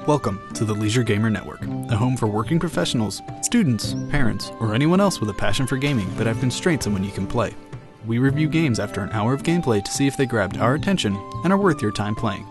Welcome to the Leisure Gamer Network, a home for working professionals, students, parents, or anyone else with a passion for gaming but have constraints on when you can play. We review games after an hour of gameplay to see if they grabbed our attention and are worth your time playing.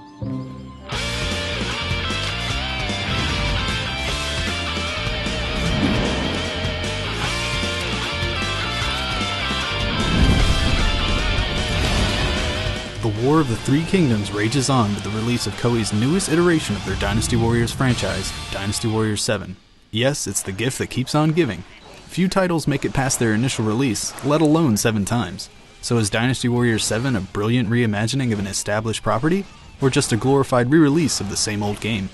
The War of the Three Kingdoms rages on with the release of Koei's newest iteration of their Dynasty Warriors franchise, Dynasty Warriors 7. Yes, it's the gift that keeps on giving. Few titles make it past their initial release, let alone 7 times. So is Dynasty Warriors 7 a brilliant reimagining of an established property, or just a glorified re-release of the same old game?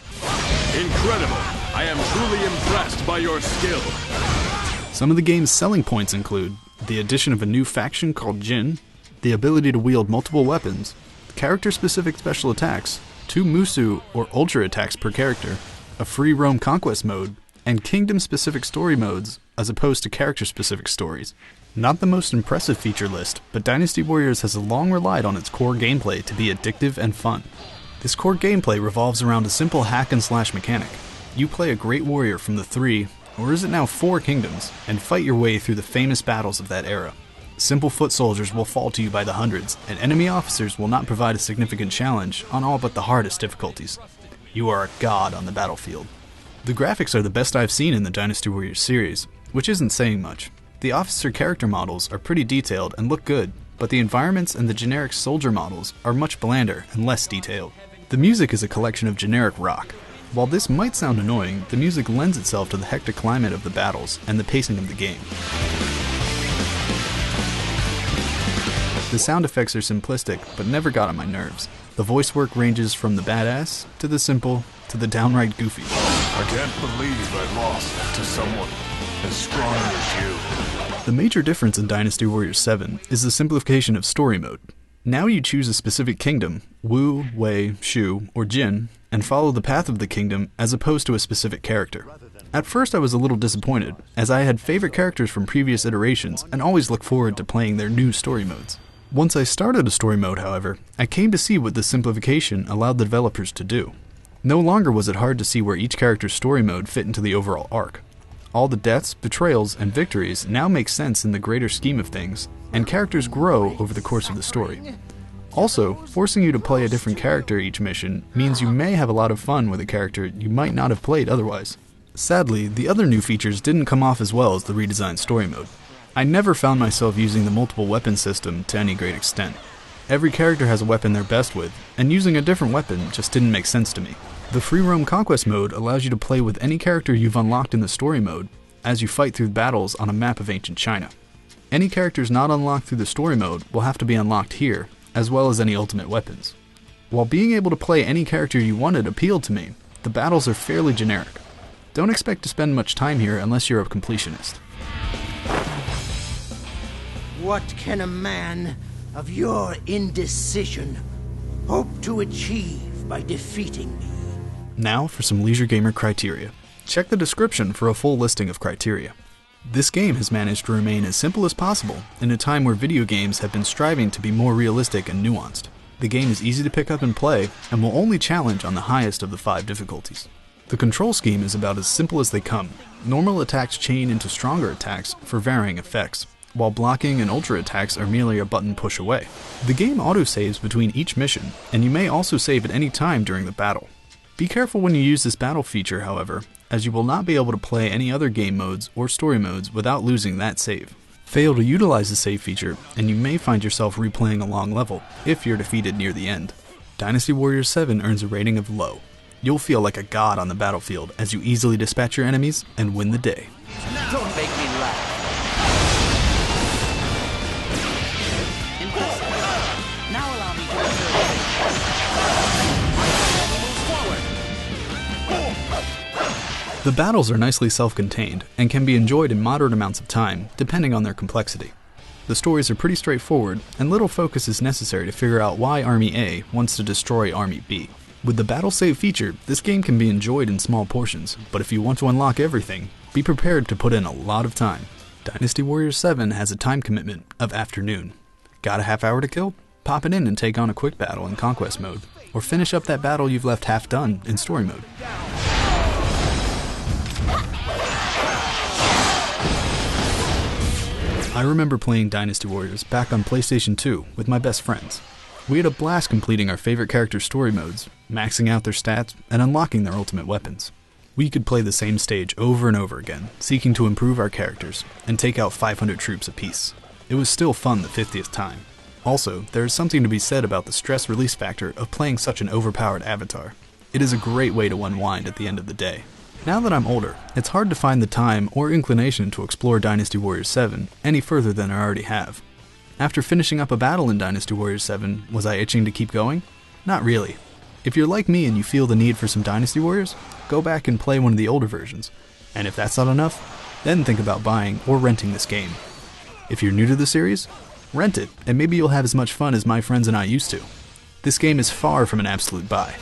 Incredible! I am truly impressed by your skill. Some of the game's selling points include the addition of a new faction called Jin, the ability to wield multiple weapons, character-specific special attacks, 2 Musu or Ultra attacks per character, a free roam conquest mode, and kingdom-specific story modes as opposed to character-specific stories. Not the most impressive feature list, but Dynasty Warriors has long relied on its core gameplay to be addictive and fun. This core gameplay revolves around a simple hack-and-slash mechanic. You play a great warrior from the 3, or is it now 4 kingdoms, and fight your way through the famous battles of that era. Simple foot soldiers will fall to you by the hundreds, and enemy officers will not provide a significant challenge on all but the hardest difficulties. You are a god on the battlefield. The graphics are the best I've seen in the Dynasty Warriors series, which isn't saying much. The officer character models are pretty detailed and look good, but the environments and the generic soldier models are much blander and less detailed. The music is a collection of generic rock. While this might sound annoying, the music lends itself to the hectic climate of the battles and the pacing of the game. The sound effects are simplistic, but never got on my nerves. The voice work ranges from the badass, to the simple, to the downright goofy. I can't believe I lost to someone as strong as you. The major difference in Dynasty Warriors 7 is the simplification of story mode. Now you choose a specific kingdom, Wu, Wei, Shu, or Jin, and follow the path of the kingdom as opposed to a specific character. At first I was a little disappointed, as I had favorite characters from previous iterations and always look forward to playing their new story modes. Once I started a story mode, however, I came to see what this simplification allowed the developers to do. No longer was it hard to see where each character's story mode fit into the overall arc. All the deaths, betrayals, and victories now make sense in the greater scheme of things, and characters grow over the course of the story. Also, forcing you to play a different character each mission means you may have a lot of fun with a character you might not have played otherwise. Sadly, the other new features didn't come off as well as the redesigned story mode. I never found myself using the multiple weapon system to any great extent. Every character has a weapon they're best with, and using a different weapon just didn't make sense to me. The free roam conquest mode allows you to play with any character you've unlocked in the story mode as you fight through battles on a map of ancient China. Any characters not unlocked through the story mode will have to be unlocked here, as well as any ultimate weapons. While being able to play any character you wanted appealed to me, the battles are fairly generic. Don't expect to spend much time here unless you're a completionist. What can a man of your indecision hope to achieve by defeating me? Now for some Leisure Gamer criteria. Check the description for a full listing of criteria. This game has managed to remain as simple as possible in a time where video games have been striving to be more realistic and nuanced. The game is easy to pick up and play, and will only challenge on the highest of the 5 difficulties. The control scheme is about as simple as they come. Normal attacks chain into stronger attacks for varying effects, while blocking and ultra attacks are merely a button push away. The game autosaves between each mission, and you may also save at any time during the battle. Be careful when you use this battle feature, however, as you will not be able to play any other game modes or story modes without losing that save. Fail to utilize the save feature, and you may find yourself replaying a long level, if you're defeated near the end. Dynasty Warriors 7 earns a rating of low. You'll feel like a god on the battlefield as you easily dispatch your enemies and win the day. Don't make me laugh. Now allow me to observe. The battles are nicely self-contained and can be enjoyed in moderate amounts of time, depending on their complexity. The stories are pretty straightforward, and little focus is necessary to figure out why Army A wants to destroy Army B. With the battle save feature, this game can be enjoyed in small portions, but if you want to unlock everything, be prepared to put in a lot of time. Dynasty Warriors 7 has a time commitment of afternoon. Got a half hour to kill? Pop it in and take on a quick battle in conquest mode, or finish up that battle you've left half done in story mode. I remember playing Dynasty Warriors back on PlayStation 2 with my best friends. We had a blast completing our favorite characters' story modes, maxing out their stats, and unlocking their ultimate weapons. We could play the same stage over and over again, seeking to improve our characters, and take out 500 troops apiece. It was still fun the 50th time. Also, there is something to be said about the stress release factor of playing such an overpowered avatar. It is a great way to unwind at the end of the day. Now that I'm older, it's hard to find the time or inclination to explore Dynasty Warriors 7 any further than I already have. After finishing up a battle in Dynasty Warriors 7, was I itching to keep going? Not really. If you're like me and you feel the need for some Dynasty Warriors, go back and play one of the older versions. And if that's not enough, then think about buying or renting this game. If you're new to the series, rent it, and maybe you'll have as much fun as my friends and I used to. This game is far from an absolute buy.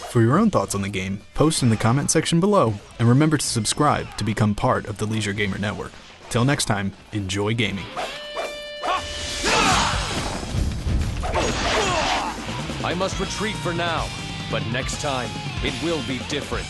For your own thoughts on the game, post in the comment section below, and remember to subscribe to become part of the Leisure Gamer Network. Till next time, enjoy gaming. I must retreat for now, but next time, it will be different.